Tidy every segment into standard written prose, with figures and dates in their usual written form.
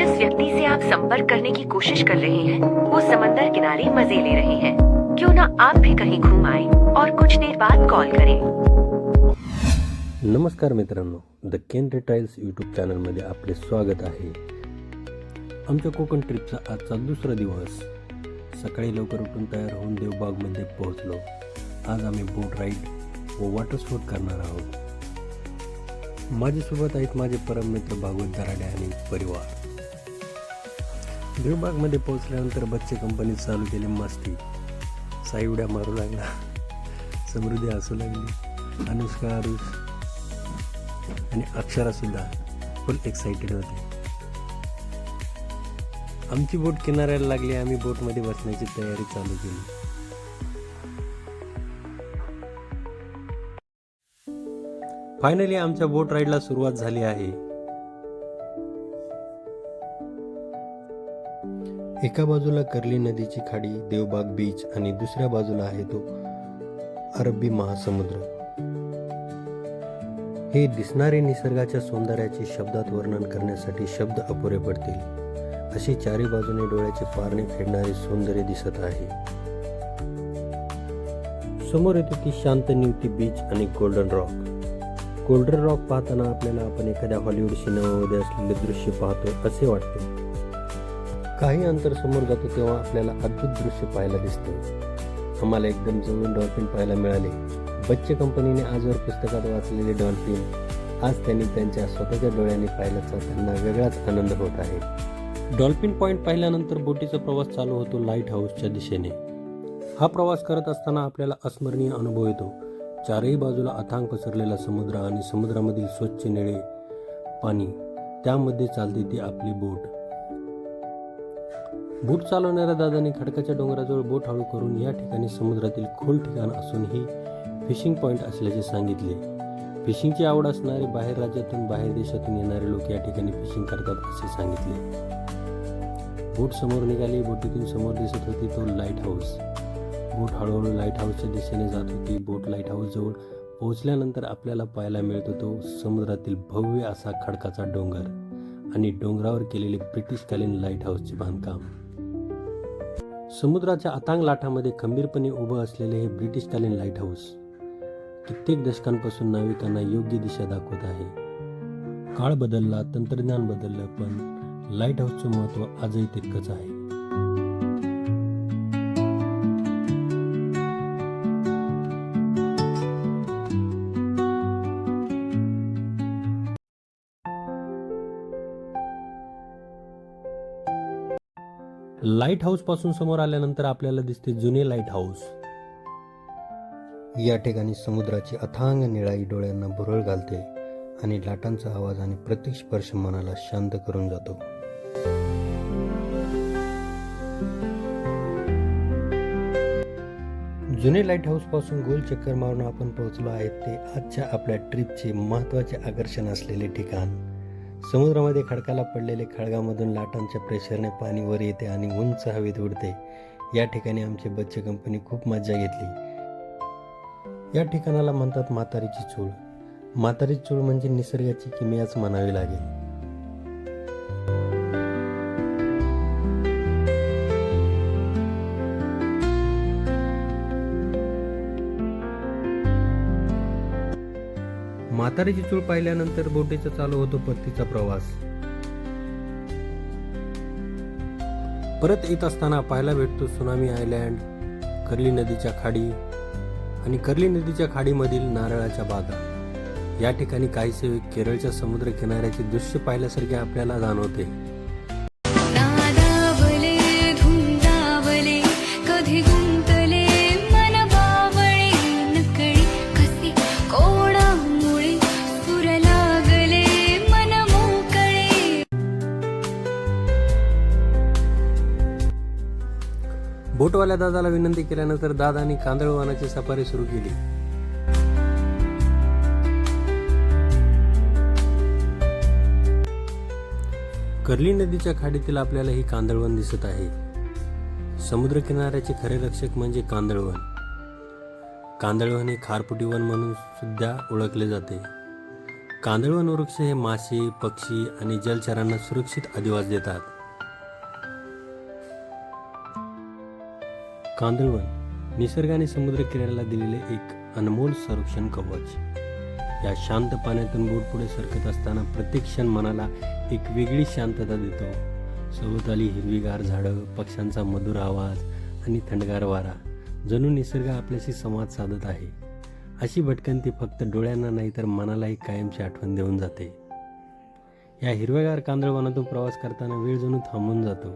जिस व्यक्ति से आप संपर्क करने की कोशिश कर रहे हैं वो समंदर किनारे मजे ले रहे हैं। क्यों ना आप भी कहीं घूम आए और कुछ देर बाद कॉल करें। नमस्कार मित्रांनो, द केंद्र टाइल्स यूट्यूब चॅनलमध्ये आपले स्वागत आहे। आमच्या कोकण ट्रिपचा आजचा दुसरा दिवस। सकाळी लवकर उठून तयार होऊन देवबागमध्ये पोहोचलो। आज आम्ही बोट राईड व वॉटर स्पोर्ट करणार आहोत। माझ्यासोबत आहेत माझे परम मित्र भागवत दराडे आणि परिवार। देवबागमध्ये पोहोचल्यानंतर बच्चे कंपनीत चालू केली मस्ती। साई उड्या मारू लागला, समृद्धी हसू लागली, अनुष्का आरुष आणि अक्षरा सुद्धा फुल एक्साइटेड होते। आमची बोट किनाऱ्याला लागली। आम्ही बोटमध्ये बसण्याची तयारी चालू केली। फायनली आमच्या बोट राईडला सुरुवात झाली आहे। एका बाजूला कर्ली नदीची खाडी, देवबाग बीच आणि दुसऱ्या बाजूला आहे तो अरबी महासमुद्र। हे दिसणारे निसर्गाच्या सौंदर्याचे शब्दात वर्णन करण्यासाठी शब्द अपुरे पडतील अशी चारी बाजूने डोळ्याचे पारणे फेडणारे सौंदर्य दिसत आहे। समोर येतो ती शांत निवती बीच आणि गोल्डन रॉक। गोल्डन रॉक पाहताना आपल्याला आपण एखाद्या हॉलिवूड सिनेमामध्ये असलेले दृश्य पाहतो असे वाटते। काही अंतर समोर जातो तेव्हा आपल्याला अद्भुत दृश्य पाहायला दिसते। आम्हाला एकदम जवळून डॉल्फिन पाहायला मिळाले। बच्चे कंपनीने आजवर पुस्तकात वाचलेले डॉल्फिन आज त्यांनी त्यांच्या स्वतःच्या डोळ्यांनी पाहिल्याचा त्यांना वेगळाच आनंद होत आहे। डॉल्फिन पॉइंट पाहिल्यानंतर बोटीचा प्रवास चालू होतो लाईट हाऊसच्या दिशेने। हा प्रवास करत असताना आपल्याला अस्मरणीय अनुभव येतो। चारही बाजूला अथांग पसरलेला समुद्र आणि समुद्रामधील स्वच्छ निळे पाणी, त्यामध्ये चालते ती आपली बोट। बोट चालवणाऱ्या दादाने खडकाच्या डोंगराजवळ बोट हळू करून या ठिकाणी समुद्रातील खोल ठिकाण असून ही फिशिंग पॉइंट असल्याचे सांगितले। फिशिंगची आवड असणारे बाहेर राज्यातून बाहेर देशातून येणारे लोक या ठिकाणी फिशिंग करतात असे सांगितले। बोट समोर निघाली। बोटीतून समोर दिसत होती तो लाईट हाऊस। बोट हळूहळू लाईट हाऊसच्या दिशेने जात होती। बोट लाईट हाऊस जवळ पोहोचल्यानंतर आपल्याला पाहायला मिळतो तो समुद्रातील भव्य असा खडकाचा डोंगर आणि डोंगरावर केलेले ब्रिटिशकालीन लाईट हाऊसचे बांधकाम। समुद्राच्या अथांग लाटामध्ये खंबीरपणे उभं असलेले हे ब्रिटिशकालीन लाईट हाऊस कित्येक दशकांपासून नाविकांना योग्य दिशा दाखवत आहे। काळ बदलला, तंत्रज्ञान बदललं, पण लाईट हाऊसचं महत्त्व आजही तितकंच आहे। लाईट हाऊस पासून समोर आल्यानंतर आपल्याला दिसते जुने लाईट हाऊस। या ठिकाणी समुद्राची अथांग निळाई डोळ्यांना भुरळ घालते आणि लाटांचा आवाज आणि प्रत्येक स्पर्श मनाला शांत करून जातो। जुने लाईट हाऊस पासून गोल चक्कर मारून आपण पोहोचलो आहे ते आजच्या आपल्या ट्रिपचे महत्त्वाचे आकर्षण असलेले ठिकाण। समुद्रामध्ये खडकाला पडलेले खळगामधून लाटांच्या प्रेशरने पाणी वर येते आणि उंच हवेत उडते। या ठिकाणी आमचे बच्चे कंपनी खूप मजा घेतली। या ठिकाणाला म्हणतात म्हातारीची चूळ। म्हातारीची चूळ म्हणजे निसर्गाची किमयाच म्हणावी लागेल। म्हातारीची चूळ पाहिल्यानंतर बोटीचा चालू होतो परतीचा प्रवास। परत येत असताना पाहायला भेटतो सुनामी आयलँड, कर्ली नदीच्या खाडी आणि कर्ली नदीच्या खाडीमधील नारळाच्या बागा। या ठिकाणी काहीसे केरळच्या समुद्र किनाऱ्याचे दृश्य पाहिल्यासारखे आपल्याला जाणवते। बोटवाल्या दादाला विनंती केल्यानंतर दादाने कांदळवानाची सफारी सुरू केली। कर्ली नदीच्या खाडीतील आपल्याला ही कांदळवन दिसत आहे। समुद्र किनाऱ्याचे खरे रक्षक म्हणजे कांदळवन। कांदळवन हे खारफुटी वन म्हणून सुद्धा ओळखले जाते। कांदळवन वृक्ष हे मासे, पक्षी आणि जलचरांना सुरक्षित अधिवास देतात. कांदळवन निसर्गाने समुद्र किनाऱ्याला दिलेले एक अनमोल संरक्षण कवच. या शांत पाण्यातून बोट पुढे सरकत असताना प्रत्येक क्षण मनाला एक वेगळी शांतता देतो. सभोवताली हिरवीगार झाडं, पक्ष्यांचा मधुर आवाज आणि थंडगार वारा, जणू निसर्ग आपल्याशी संवाद साधत आहे. अशी भटकंती फक्त डोळ्यांना नाही तर मनालाही कायमची आठवण देऊन जाते. या हिरव्यागार कांदळवनातून प्रवास करताना वेळ जणू थांबून जातो.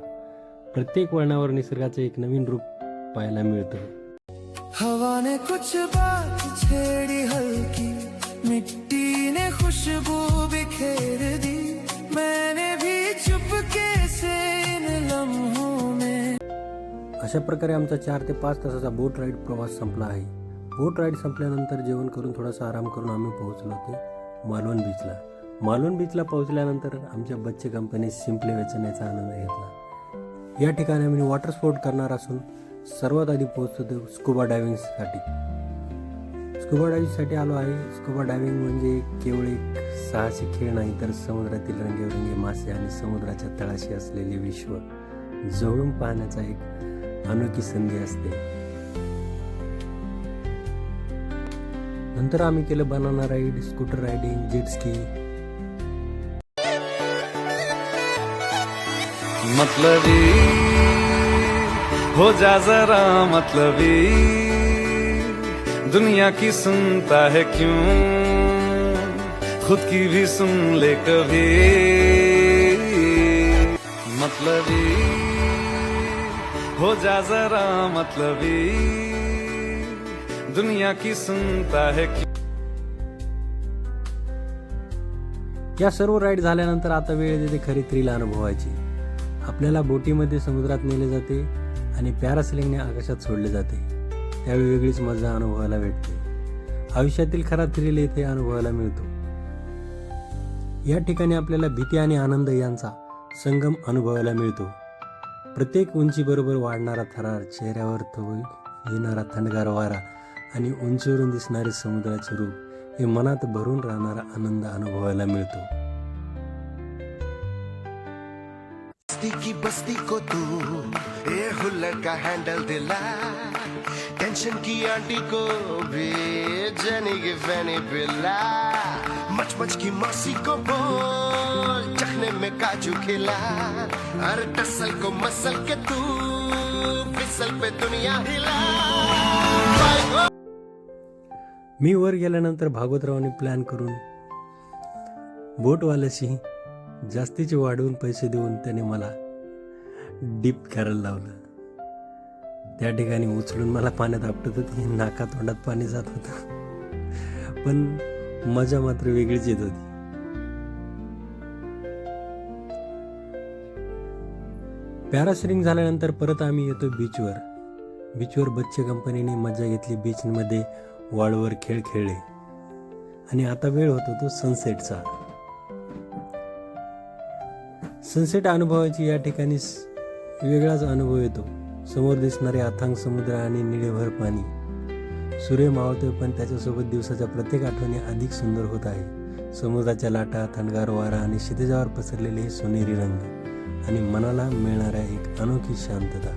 प्रत्येक वळणावर निसर्गाचं एक नवीन रूप पाहायला मिळतं. हवा ने कुछ बात छेड़ी हल्की, मिट्टी ने खुशबू बिखेर दी, मैंने भी चुपके से इन लम्हों में. अशा प्रकारे आमचा 4 ते 5 तासाचा बोट राईड प्रवास संपला आहे. बोट राईड संपल्यानंतर जेवण करून थोडासा आराम करून आम्ही पोहोचलो होते मालवण बीचला. मालवण बीचला पोहोचल्यानंतर आमच्या बच्चे कंपनी सिम्पली वेचण्याचा आनंद घेतला. या ठिकाणी आम्ही वॉटर स्पोर्ट करणार असून सर्वात आधी पोहोचतो स्कुबा डायव्हिंगसाठी. स्कुबा डायव्हिंगसाठी आलो आहे. स्कुबा डायव्हिंग म्हणजे केवळ एक साहसी खेळ नाही तर समुद्रातील रंगीबेरंगी मासे आणि समुद्राच्या तळाशी असलेले विश्व जवळून पाहण्याचा एक अनोखी संधी असते. नंतर आम्ही केलं banana ride, scooter riding, jet ski. मतलबी हो जा जरा मतलबी, दुनिया की सुनता है क्यों, खुद की भी सुन ले कभी. मतलबी हो जा जरा मतलबी, दुनिया की सुनता है क्यों. या सर्व राईड झाल्यानंतर आता वेळ येते खरी थ्रिल अनुभवायची. आपल्याला बोटीमध्ये समुद्रात नेले जाते आणि पॅरासेलिंगने आकाशात सोडले जाते. त्यावेळी वेगळीच मजा अनुभवायला भेटते. आयुष्यातील खरा थ्रिल येथे अनुभवायला मिळतो. या ठिकाणी आपल्याला भीती आणि आनंद यांचा संगम अनुभवायला मिळतो. प्रत्येक उंचीबरोबर वाढणारा थरार, चेहऱ्यावर येणारा थंडगार वारा आणि उंचीवरून दिसणारे समुद्राचे रूप हे मनात भरून राहणारा आनंद अनुभवायला मिळतो. बस्ती की बस्ती को तू ये हुल्लड़ का हैंडल दिला, टेंशन की आंटी को भी जनी की फैनी पिला, मच मच की मौसी को बोल चखने में काजू खिला, अरे टसल को मसल के तू फिसल पे दुनिया हिला. मी वर गेल्यानंतर भागवतरावांनी प्लॅन करून बोटवाल्याशी जास्तीचे वाढवून पैसे देऊन त्याने मला डीप करायला लावलं. त्या ठिकाणी उचलून मला पाण्यात आपटत होती, नाका तोंडात पाणी जात होतं, पण मजा मात्र वेगळीच येत होती. पॅरासेलिंग झाल्यानंतर परत आम्ही येतो बीचवर. बीचवर बच्चे कंपनीने मजा घेतली. बीचमध्ये वाळूवर खेळ खेळले आणि आता वेळ होतो तो सनसेटचा. सनसेट अनुभवाची या ठिकाणी वेगळाच अनुभव येतो. समोर दिसणारे अथांग समुद्र आणि निळेभर पाणी. सूर्य मावळतोय पण त्याच्यासोबत दिवसाच्या प्रत्येक आठवणी अधिक सुंदर होत आहे. समुद्राच्या लाटा, थंडगार वारा आणि क्षितिजावर पसरलेले हे सोनेरी रंग आणि मनाला मिळणाऱ्या एक अनोखी शांतता.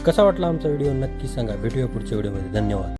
कसा वाटला आमचा व्हिडिओ नक्की सांगा. भेटूया पुढच्या व्हिडिओमध्ये. धन्यवाद.